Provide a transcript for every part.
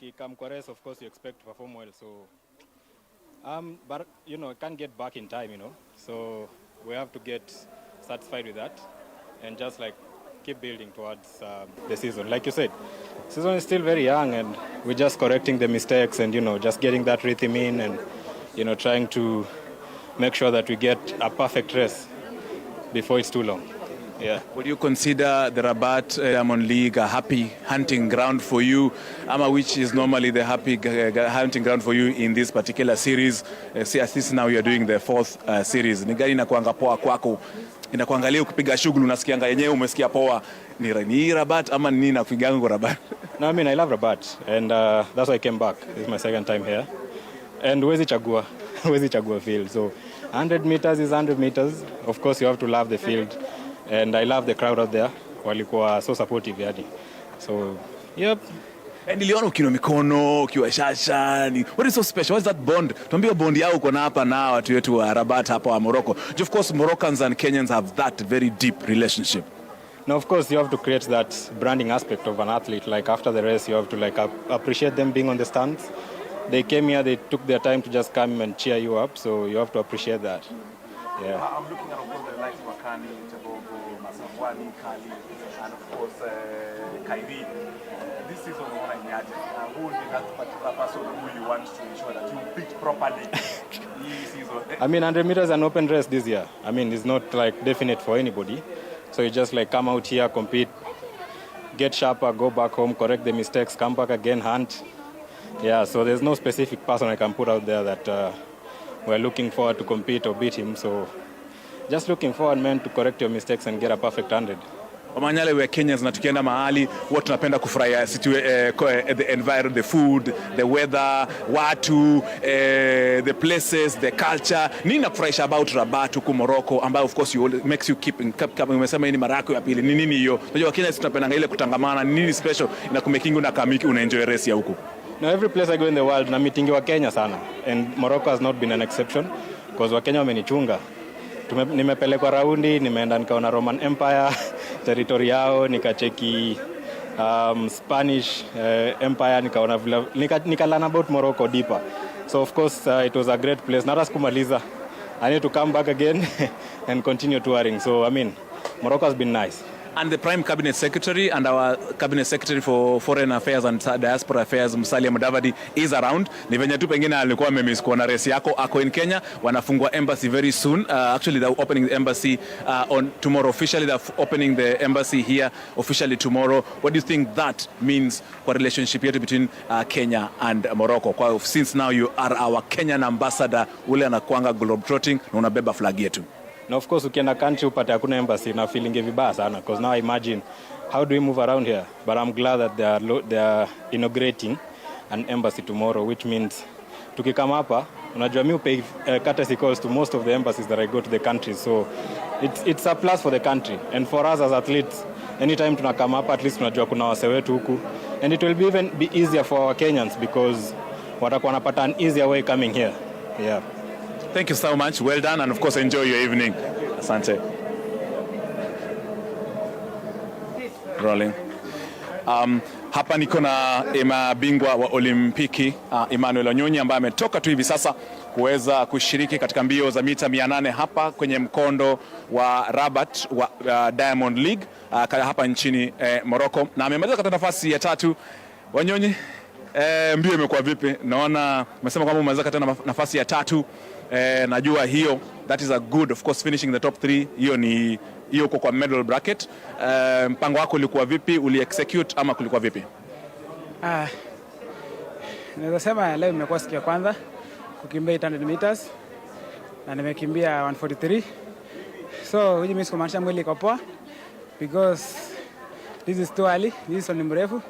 ukikam kwa race, of course you expect to perform well. So, but you know, I can't get back in time, you know. So we have to get satisfied with that and just like keep building towards the season. Like you said, season is still very young, and we're just correcting the mistakes and, you know, just getting that rhythm in and, you know, trying to make sure that we get a perfect race before it's too long. Yeah. Would you consider the Rabat Diamond League a happy hunting ground for you, which is normally the happy hunting ground for you in this particular series? See, at least now you're doing the fourth series. Ni gani inakuanga poa kwako? Inakuangalia ukipiga shughuli unasikianga yenyewe umesikia poa ni Rabat ama nini nakupigango Rabat? No, I mean, I love Rabat, and that's why I came back. This is my second time here. And where's Chagua field? So 100 meters is 100 meters. Of course, you have to love the field. And I love the crowd out there. Walikuwa so supportive yani. So, yep. And niliona ukiwa mikono, ukiwa shasha. What is so special? What is that bond? Tuambie bond yao uko na hapa na watu wetu wa Rabat hapa wa Morocco. Of course, Moroccans and Kenyans have that very deep relationship. Now, of course, you have to create that branding aspect of an athlete. Like after the race, you have to like appreciate them being on the stands. They came here, they took their time to just come and cheer you up. So you have to appreciate that. Yeah. I'm looking at, of course, the likes of Wakani, Chabogo, Masangwani, Kali, and of course, Kairi. This season, who would be that particular person who you want to ensure that you beat properly this season? I mean, 100 meters is an open race this year. I mean, it's not like definite for anybody. So you just like come out here, compete, get sharper, go back home, correct the mistakes, come back again, hunt. Yeah, so there's no specific person I can put out there that we're looking forward to compete or beat him. So just looking forward, man, to correct your mistakes and get a perfect 100. Wamanyale we Kenyans na tukienda mahali watu tunapenda kufurahia the environment, the food, the weather, watu, the places, the culture. Nini nakufurahisha about Rabat huko Morocco ambayo of course makes you keep kama umesema ni mara yako ya pili. Ni nini hiyo? Unajua Kenya tunapenda ile kutangamana. Ni nini special inakumakingi unakamiki unaenjoy race ya huko? Now every place I go in the world na meeting wa Kenya sana, and Morocco has not been an exception because wa Kenya wamenichunga. Nimepelekwa raundi, nimeenda nikaona Roman Empire territory yao, nikacheki Spanish Empire, nikaona learn about Morocco deeper. So of course it was a great place. Nara sikumaliza. I need to come back again and continue touring. So I mean, Morocco has been nice. And the Prime Cabinet Secretary and our Cabinet Secretary for Foreign Affairs and Diaspora Affairs, Musalia Mudavadi, is around. Ni venye tu pengine alikuwa amemiss kuona race yako ako in Kenya. Wanafungua embassy very soon. Actually, they're opening the embassy on tomorrow. Officially, they're opening the embassy here officially tomorrow. What do you think that means for relationship yetu between Kenya and Morocco? Since now you are our Kenyan ambassador, ule anakuanga globetrotting na unabeba flag yetu. Now, of course, ukienda country upate hakuna embassy na feeling vibaya sana, because now I imagine how do we move around here. But I'm glad that they are inaugurating an embassy tomorrow, which means tukikama hapa, unajua mimi pay courtesy calls to most of the embassies that I go to the country. So it's a plus for the country, and for us as athletes, anytime tunakama hapa, at least tunajua kuna wase wetu huku, and it will even be easier for our Kenyans because watakuwa wanapata an easier way coming here. Yeah. Thank you so much. Well done, and of course enjoy your evening. Asante. Rolling. Hapa niko na bingwa wa Olimpiki Emmanuel Onyonyi ambaye ametoka tu hivi sasa kuweza kushiriki katika mbio za mita 800 hapa kwenye mkondo wa Rabat wa Diamond League hapa nchini Morocco, na amemaliza katika nafasi ya 3. Wanyonyi, mbio imekuwa vipi? Naona umesema kwamba umemaliza katika nafasi ya 3. Najua hiyo, that is a good, of course, finishing the top 3. Hiyo kwa medal bracket. Mpango wako ulikuwa vipi? Uli-execute ama kulikuwa vipi? Naweza sema leo imekuwa siku ya kwanza kukimbia 800 meters na nimekimbia 143. So which means kumaanisha mwili iko poa because this is too early, this is ni mrefu.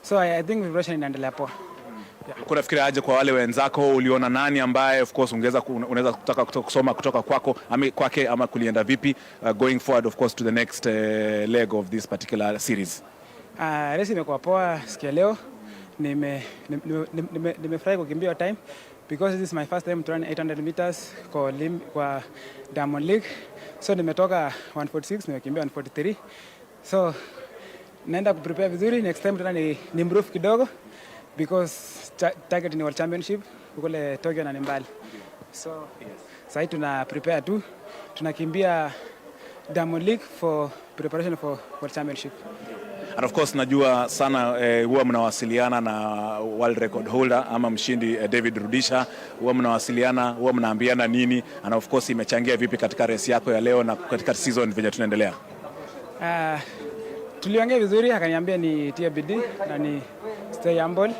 So I think preparation inaendelea poa. Kuna fikiria aje kwa wale wenzako, uliona nani ambaye of course unaweza kutaka kusoma kutoka kwako kwake ama kulienda vipi going forward of course to the next leg of this particular series? Race imekuwa poa siku leo. Nimefurahi kukimbia time because this is my first time to run 800 meters kwa Diamond League. So nimetoka 146 nimekimbia 143. So naenda kuprepare vizuri, next time tena ni improve kidogo because target ni World Championship kule Tokyo na mbali. So sasa tuna prepare tu, tunakimbia Diamond League for preparation for World Championship. And of course najua sana huwa mnawasiliana na world record holder ama mshindi David Rudisha, huwa mnawasiliana, huwa mnaambiana nini, and of course imechangia vipi katika race yako ya leo na katika season venye tunaendelea? Tuliongea vizuri, akaniambia ni tia bidii na ni stay humble,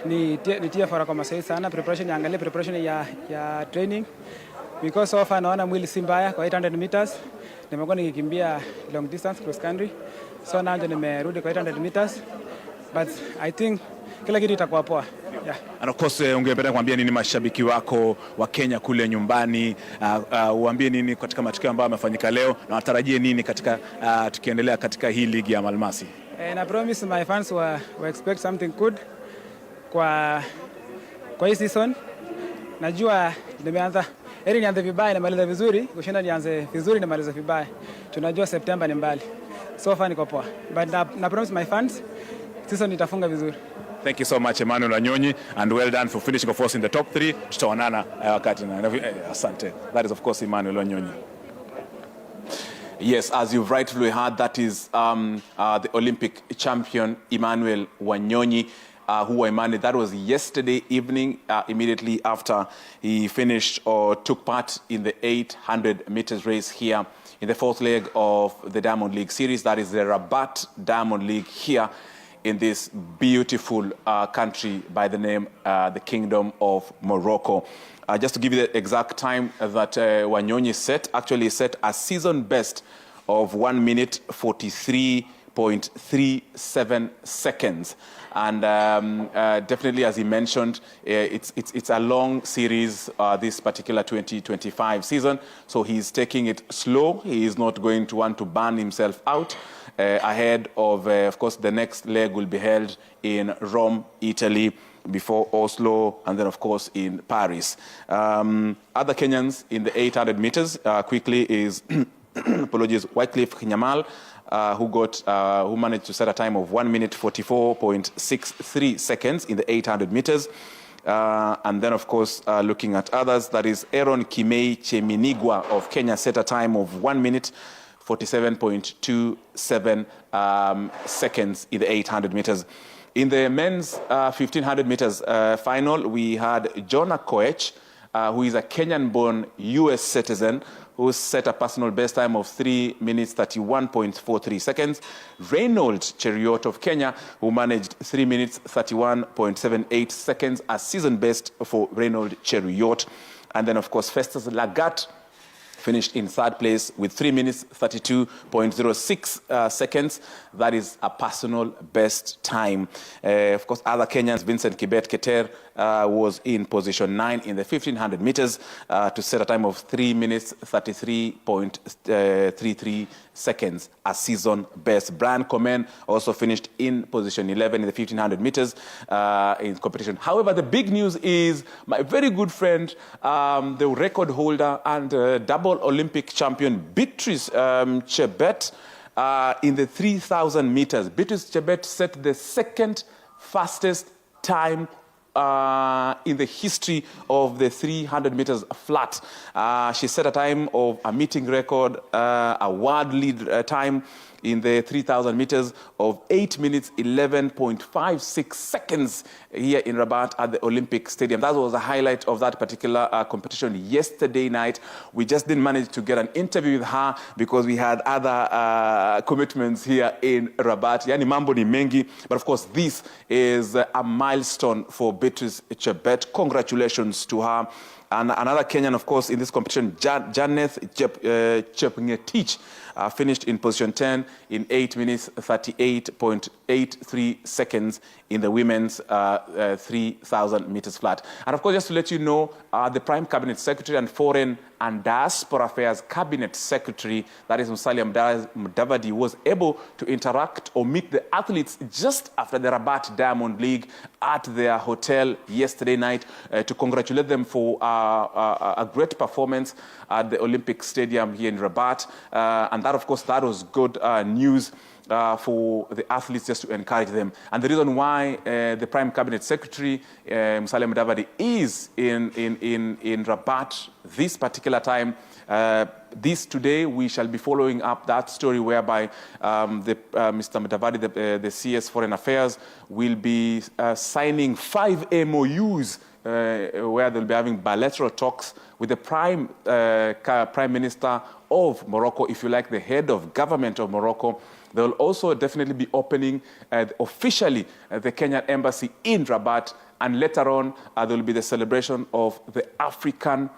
ni tia fara kwa mazoezi sana, preparation, angalia preparation ya training, because so far naona mwili si mbaya kwa 800 meters. Nimekuwa nikikimbia long distance cross country, so now nimerudi kwa 800 meters, but I think kila kitu itakuwa poa. Yeah. And of course ungependa kuambia nini mashabiki wako wa Kenya kule nyumbani, uambie nini katika matukio ambayo yamefanyika leo na watarajie nini katika tukiendelea katika hii ligi ya Malmasi? Na promise my fans will expect something good kwa hii season. Najua nimeanza nianze vibaya na maliza vizuri, kushinda nianze vizuri na maliza vibaya. Tunajua September ni mbali. So far niko poa. But na promise my fans season itafunga vizuri. Thank you so much, Emmanuel Wanyonyi, and well done for finishing of course in the top 3. Tutaonana wakati na asante. That is of course Emmanuel Wanyonyi. Yes, as you've rightfully heard, that is the Olympic champion Emmanuel Wanyonyi, who Emmanuel, that was yesterday evening, immediately after he finished or took part in the 800 meters race here in the fourth leg of the Diamond League series. That is the Rabat Diamond League here in this beautiful country by the name, the Kingdom of Morocco. Just to give you the exact time that Wanyonyi set, actually set a season best of 1 minute 43.37 seconds. And definitely, as he mentioned, it's a long series, this particular 2025 season. So he's taking it slow. He is not going to want to burn himself out ahead of course, the next leg will be held in Rome, Italy, before Oslo, and then, of course, in Paris. Other Kenyans in the 800 meters, quickly is, apologies, Wycliffe Kinyamal, who managed to set a time of 1 minute 44.63 seconds in the 800 meters. And then, of course, looking at others, that is Aaron Kimei Cheminigwa of Kenya set a time of 1 minute 47.27 seconds in the 800 meters. In the men's 1500 meters final, we had Jonah Koech, who is a Kenyan-born US citizen, who set a personal best time of 3 minutes 31.43 seconds. Reynold Cheriot of Kenya, who managed 3 minutes 31.78 seconds, a season best for Reynold Cheriot. And then, of course, Festus Lagat finished in third place with 3 minutes 32.06 seconds. That is a personal best time. Of course, other Kenyans, Vincent Kibet Keter was in position 9 in the 1500 meters to set a time of 3 minutes 33.33 seconds, a season best. Brian Komen also finished in position 11 in the 1500 meters in competition. However, the big news is my very good friend, the record holder and double Olympic champion Beatrice Chebet in the 3,000 meters. Beatrice Chebet set the second fastest time in the history of the 300 meters flat. She set a time of a meeting record, a world lead time in the 3,000 meters of 8 minutes 11.56 seconds here in Rabat at the Olympic Stadium. That was the highlight of that particular competition yesterday night. We just didn't manage to get an interview with her because we had other commitments here in Rabat. Yani mambo ni mengi, but of course this is a milestone for Beatrice Chebet. Congratulations to her. And another Kenyan, of course, in this competition, Janeth Chepngetich, finished in position 10 in 8 minutes 38.83 seconds in the women's 3,000 meters flat. And of course, just to let you know, the Prime Cabinet Secretary and Foreign and Diaspora Affairs Cabinet Secretary, that is Musalia Mudavadi, was able to interact or meet the athletes just after the Rabat Diamond League at their hotel yesterday night to congratulate them for a great performance at the Olympic Stadium here in Rabat. And that, of course, that was good news for the athletes, just to encourage them. And the reason why the Prime Cabinet Secretary, Musalia Mudavadi, is in Rabat this particular time, this today, we shall be following up that story whereby Mr. Mudavadi, the CS Foreign Affairs, will be signing 5 MOUs where they'll be having bilateral talks with the Prime Minister of Morocco, if you like, the head of government of Morocco. They'll also definitely be opening officially the Kenyan embassy in Rabat, and later on there will be the celebration of the African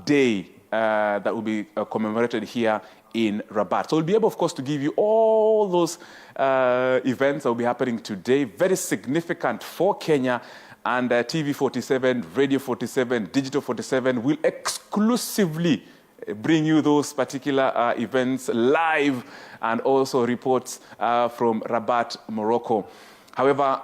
Day that will be commemorated here in Rabat. So we'll be able, of course, to give you all those events that will be happening today, very significant for Kenya. And TV 47, Radio 47, Digital 47 will exclusively bring you those particular events live, and also reports from Rabat, Morocco. However,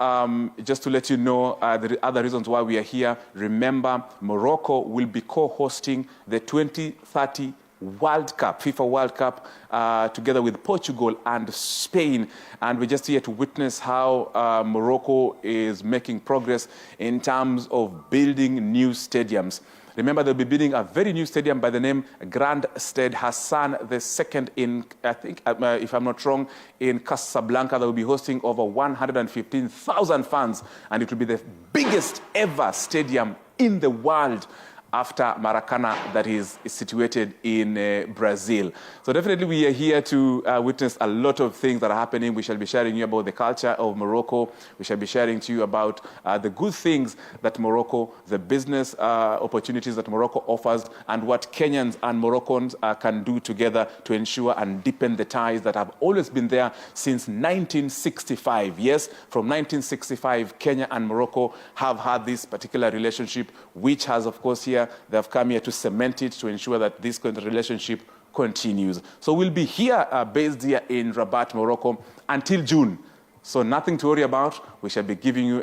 just to let you know the other reasons why we are here, remember, Morocco will be co-hosting the 2030 World Cup, FIFA World Cup, together with Portugal and Spain. And we're just here to witness how Morocco is making progress in terms of building new stadiums. Remember, they'll be building a very new stadium by the name Grand Stade Hassan II in, I think, if I'm not wrong, in Casablanca. They'll be hosting over 115,000 fans, and it will be the biggest ever stadium in the world, after Maracana, that is situated in Brazil. So definitely we are here to witness a lot of things that are happening. We shall be sharing you about the culture of Morocco. We shall be sharing to you about the good things that Morocco, the business opportunities that Morocco offers, and what Kenyans and Moroccans can do together to ensure and deepen the ties that have always been there since 1965. Yes, from 1965, Kenya and Morocco have had this particular relationship, which has, of course, here they have come here to cement it, to ensure that this kind of relationship continues. So we'll be here, based here in Rabat, Morocco, until June. So nothing to worry about. We shall be giving you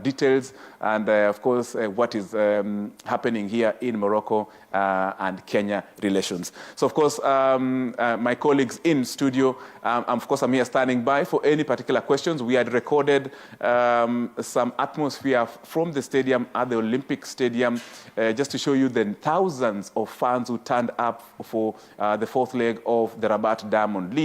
details and, of course, what is happening here in Morocco and Kenya relations. So, of course, my colleagues in studio, of course, I'm here standing by for any particular questions. We had recorded some atmosphere from the stadium at the Olympic Stadium, just to show you the thousands of fans who turned up for the 4th leg of the Rabat Diamond League.